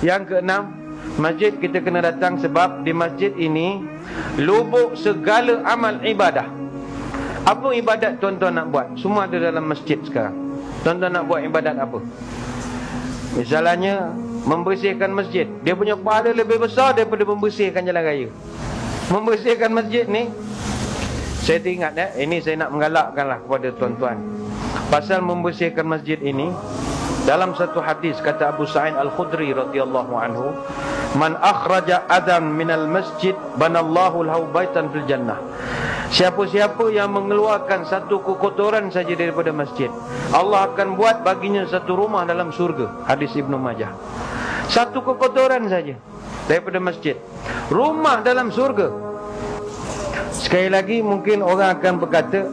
Yang keenam, masjid kita kena datang sebab di masjid ini lubuk segala amal ibadah. Apa ibadat tuan-tuan nak buat? Semua ada dalam masjid sekarang. Tuan-tuan nak buat ibadat apa? Misalnya membersihkan masjid, dia punya pahala lebih besar daripada membersihkan jalan raya. Membersihkan masjid ni, saya teringat ini saya nak menggalakkanlah kepada tuan-tuan pasal membersihkan masjid ini. Dalam satu hadis kata Abu Sa'id Al-Khudri radhiyallahu anhu, "Man akhraja adan minal masjid banallahu lahu baitan fil jannah." Siapa-siapa yang mengeluarkan satu kekotoran saja daripada masjid, Allah akan buat baginya satu rumah dalam surga. Hadis Ibnu Majah. Satu kekotoran saja daripada masjid, rumah dalam surga. Sekali lagi mungkin orang akan berkata,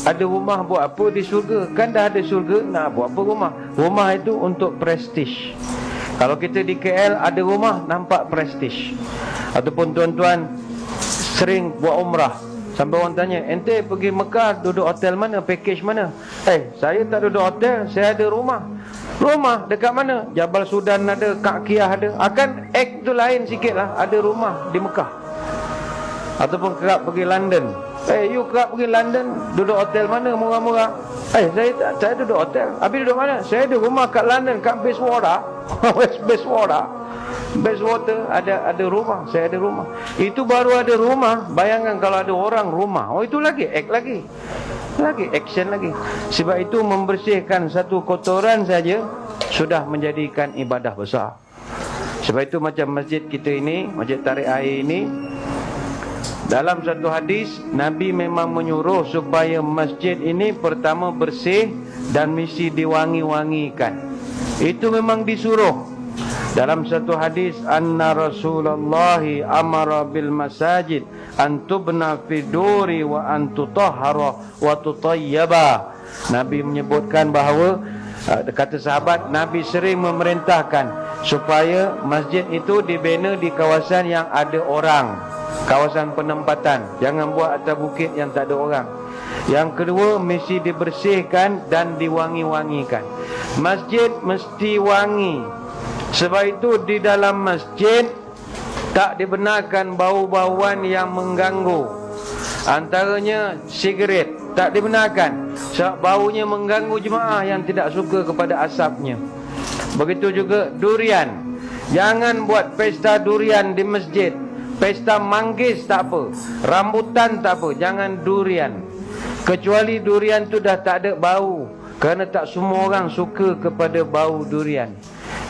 ada rumah buat apa di syurga? Kan dah ada syurga, nak buat apa rumah? Rumah itu untuk prestige. Kalau kita di KL ada rumah, nampak prestige. Ataupun tuan-tuan sering buat umrah, sampai orang tanya, ente pergi Mekah duduk hotel mana, package mana? Saya tak duduk hotel, saya ada rumah. Rumah dekat mana? Jabal Sudan ada, Kak Kiah ada. Akan act tu lain sikit lah, ada rumah di Mekah. Ataupun kerap pergi London, you kerap pergi London, duduk hotel mana murah-murah? Saya duduk hotel. Habis duduk mana? Saya ada rumah kat London, kat Bayswater. Bayswater ada rumah, saya ada rumah. Itu baru ada rumah. Bayangkan kalau ada orang rumah, itu lagi act lagi action lagi. Sebab itu membersihkan satu kotoran saja sudah menjadikan ibadah besar. Sebab itu macam masjid kita ini, Masjid Tarik Air ini, dalam satu hadis Nabi memang menyuruh supaya masjid ini pertama bersih dan mesti diwangi-wangikan. Itu memang disuruh. Dalam satu hadis, anna Rasulullah amara bil masajid an tubna fi duri wa an tutahhara wa tutayyaba. Nabi menyebutkan bahawa, kata sahabat, Nabi sering memerintahkan supaya masjid itu dibina di kawasan yang ada orang, kawasan penempatan. Jangan buat atas bukit yang tak ada orang. Yang kedua, mesti dibersihkan dan diwangi-wangikan. Masjid mesti wangi. Sebab itu di dalam masjid tak dibenarkan bau-bauan yang mengganggu. Antaranya sigaret tak dibenarkan, sebab baunya mengganggu jemaah yang tidak suka kepada asapnya. Begitu juga durian. Jangan buat pesta durian di masjid. Pesta manggis tak apa, rambutan tak apa, jangan durian. Kecuali durian tu dah tak ada bau, kerana tak semua orang suka kepada bau durian.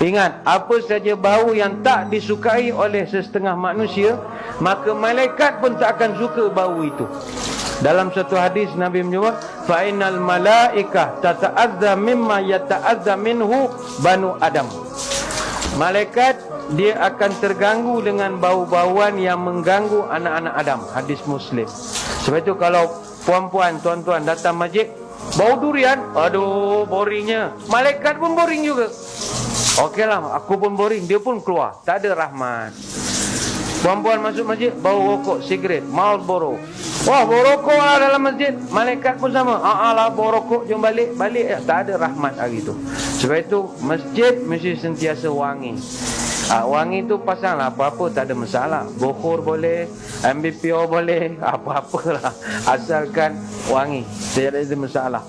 Ingat, apa saja bau yang tak disukai oleh sesetengah manusia, maka malaikat pun tak akan suka bau itu. Dalam satu hadis Nabi menyebut, fa innal malaikah tata'adza mimma yata'adza minhu banu Adam. Malaikat dia akan terganggu dengan bau-bauan yang mengganggu anak-anak Adam. Hadis Muslim. Sebab itu kalau puan-puan, tuan-tuan datang masjid, bau durian, aduh boringnya. Malaikat pun boring juga. Okeylah, aku pun boring, dia pun keluar. Tak ada rahmat. Puan-puan masuk masjid, bau rokok, sigaret, Marlboro. Wah, bau rokok lah dalam masjid. Malaikat pun sama. Lah, bau rokok, jom balik. Balik, tak ada rahmat hari tu. Sebab itu, masjid mesti sentiasa wangi. Wangi tu pasanglah apa-apa, tak ada masalah. Bohor boleh, MBPO boleh, apa-apalah. Asalkan wangi, tidak ada masalah.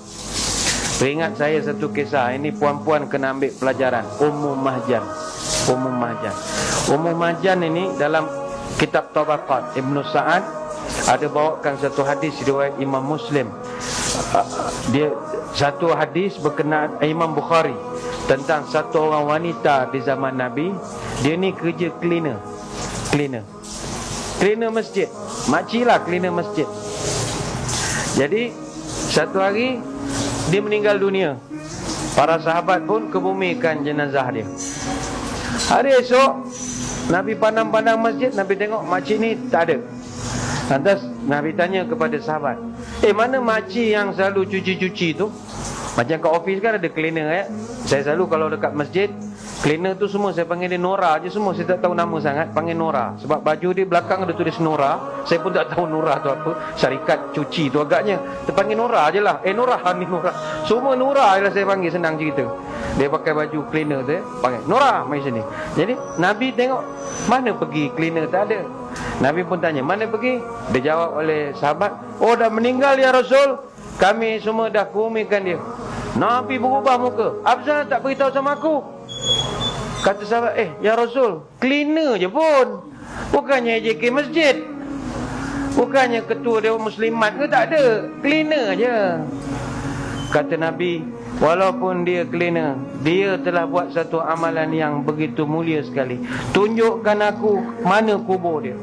Teringat saya satu kisah. Ini puan-puan kena ambil pelajaran. Ummu Mahjan. Ummu Mahjan ini dalam kitab Tabaqat Ibnu Sa'ad ada bawakan satu hadis riwayat Imam Muslim. Dia satu hadis berkenaan Imam Bukhari tentang satu orang wanita di zaman Nabi. Dia ni kerja cleaner masjid. Makcik lah cleaner masjid. Jadi satu hari dia meninggal dunia. Para sahabat pun kebumikan jenazah dia. Hari esok Nabi pandang-pandang masjid, Nabi tengok makcik ni tak ada. Lantas Nabi tanya kepada sahabat, mana makcik yang selalu cuci-cuci tu? Macam kat office kan ada cleaner Saya selalu kalau dekat masjid, Cleaner tu semua saya panggil dia Nora je semua. Saya tak tahu nama sangat, panggil Nora. Sebab baju dia belakang ada tulis Nora. Saya pun tak tahu Nora tu apa. Syarikat cuci tu agaknya. Terpanggil Nora je lah. Nora ni Nora. Semua Nora je lah saya panggil, senang cerita. Dia pakai baju cleaner tu, panggil Nora, mari sini. Jadi Nabi tengok, mana pergi cleaner, tak ada. Nabi pun tanya, mana pergi? Dia jawab oleh sahabat, oh dah meninggal ya Rasul. Kami semua dah kumikan dia. Nabi berubah muka. Apa tak beritahu sama aku? Kata sahabat, ya Rasul, cleaner je pun. Bukannya JK masjid. Bukannya ketua Dewan Muslimat ke, tak ada. Cleaner je. Kata Nabi, walaupun dia cleaner, dia telah buat satu amalan yang begitu mulia sekali. Tunjukkan aku mana kubur dia.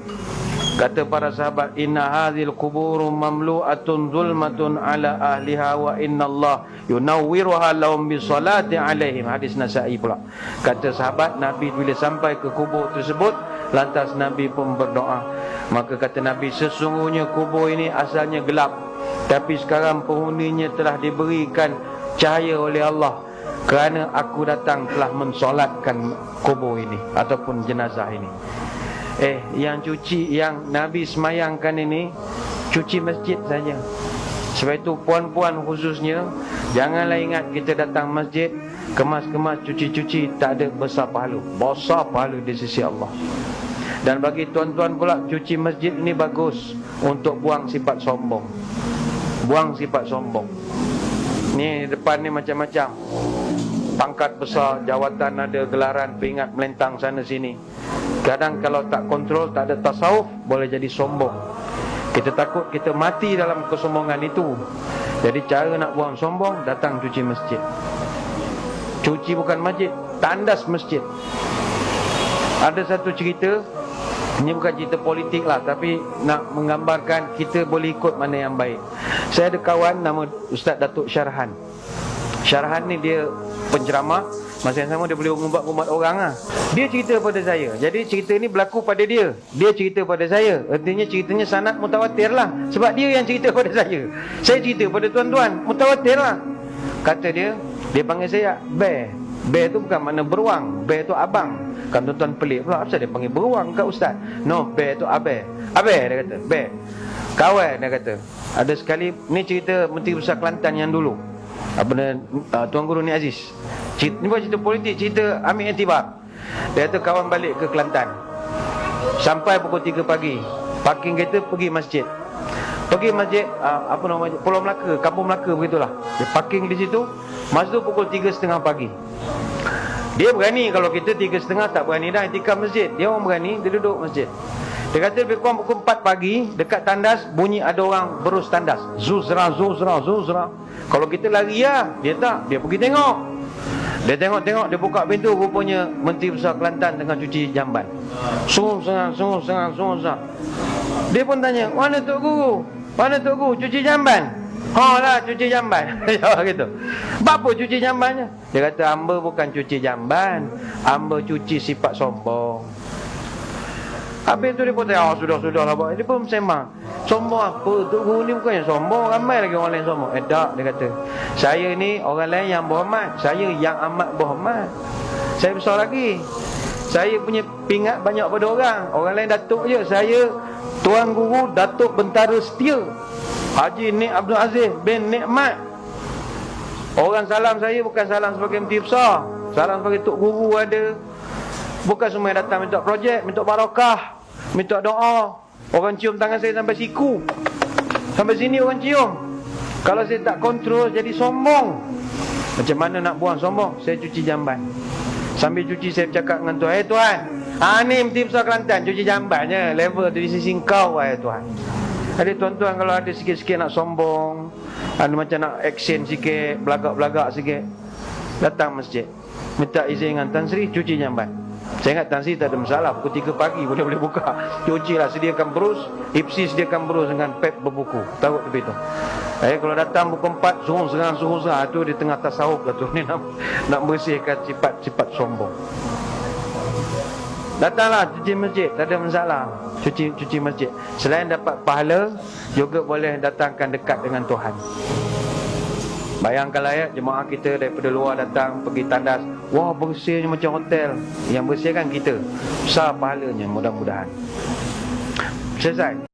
Kata para sahabat, inna hadhil kuburu mamlu'atun zulmatun ala ahliha wa inna Allah yunawwiruha lahum bisalati alaihim. Hadis Nasa'i pula. Kata sahabat, Nabi bila sampai ke kubur tersebut, lantas Nabi pun berdoa. Maka kata Nabi, sesungguhnya kubur ini asalnya gelap, tapi sekarang penghuninya telah diberikan cahaya oleh Allah, kerana aku datang telah mensolatkan kubur ini ataupun jenazah ini. Yang cuci, yang Nabi semayangkan ini, cuci masjid saja. Sebab itu puan-puan khususnya, janganlah ingat kita datang masjid, kemas-kemas cuci-cuci, tak ada besar pahala. Besar pahala di sisi Allah. Dan bagi tuan-tuan pula, cuci masjid ini bagus untuk buang sifat sombong. Buang sifat sombong. Ni depan ni macam-macam, pangkat besar, jawatan ada, gelaran, peringat melentang sana sini. Kadang kalau tak kontrol, tak ada tasawuf, boleh jadi sombong. Kita takut kita mati dalam kesombongan itu. Jadi cara nak buang sombong, datang cuci masjid. Cuci bukan masjid, tandas masjid. Ada satu cerita, ini bukan cerita politik lah, tapi nak menggambarkan kita boleh ikut mana yang baik. Saya ada kawan nama Ustaz Datuk Syarhan. Syarhan ni dia penceramah, masa yang sama dia boleh umat orang lah. Dia cerita pada saya. Jadi cerita ni berlaku pada dia. Dia cerita pada saya. Artinya ceritanya sanad mutawatir lah. Sebab dia yang cerita pada saya. Saya cerita pada tuan-tuan, mutawatir lah. Kata dia panggil saya Bear. Bear tu bukan makna beruang. Bear tu abang. Kan tuan-tuan pelik pula, apa dia panggil beruang kat ustaz? No, Bear tu abe. Abe dia kata, Bear. Kawan dia kata. Ada sekali, ni cerita Menteri Besar Kelantan yang dulu. Tuan Guru Ni Aziz. Ni bukan cerita politik, cerita ambil intibar. Dia kata kawan balik ke Kelantan, sampai pukul 3 pagi, parking kereta, pergi masjid. Pergi masjid Pulau Melaka, Kampung Melaka begitulah. Dia parking di situ. Masa tu pukul 3.30 pagi. Dia berani, kalau kita 3.30 tak berani dah iktikaf masjid. Dia orang berani, dia duduk masjid. Dia kata lebih kurang pukul 4 pagi, dekat tandas bunyi ada orang berus tandas. Zuzra, zuzra, zuzra. Kalau kita lari ya, dia tak, dia pergi tengok. Dia tengok-tengok, dia buka pintu, rupanya Menteri Besar Kelantan tengah cuci jamban. Sungguh-sungguh. Dia pun tanya, mana Tok Guru? Mana Tok Guru? Cuci jamban? Lah, cuci jamban. Gitu. Apa cuci jambannya? Dia kata, hamba bukan cuci jamban, hamba cuci sifat sombong. Habis tu dia pun tanya, sudah lah. Dia pun sembang, sombong apa? Tok Guru ni bukannya sombong, ramai lagi orang lain sombong. Tak, dia kata, saya ni orang lain yang berhormat, saya yang amat berhormat. Saya besar lagi, saya punya pingat banyak pada orang. Orang lain datuk je, saya Tuan Guru Datuk Bentara Setia Haji Nik Abdul Aziz bin Nikmat. Orang salam saya bukan salam sebagai menteri besar, salam sebagai Tok Guru ada. Bukan semua yang datang minta projek, minta barakah, minta doa. Orang cium tangan saya sampai siku, sampai sini orang cium. Kalau saya tak kontrol, jadi sombong. Macam mana nak buang sombong? Saya cuci jamban. Sambil cuci saya bercakap dengan Tuhan, Tuhan, ni Menteri Besar Kelantan cuci jambannya, level tu di sisi kau, Tuhan. Jadi tuan-tuan kalau ada sikit-sikit nak sombong, ada macam nak action sikit, belagak-belagak sikit, datang masjid, minta izin dengan Tan Sri, cuci jamban. Saya ingat Tan Sri tak ada masalah, pukul 3 pagi boleh buka. Cuci lah, sediakan berus, IPSI sediakan berus dengan pep berbuku, taruh tepi tu. Kalau datang pukul 4, suruh serang, tu di tengah tasawuf lah tu. Ni nak bersihkan sifat sombong. Datanglah cuci masjid, tak ada masalah. Cuci masjid. Selain dapat pahala, juga boleh datangkan dekat dengan Tuhan. Bayangkanlah ya, jemaah kita daripada luar datang pergi tandas, Wah, bersihnya macam hotel. Yang bersihkan kita. Besar pahalanya mudah-mudahan. Selesai.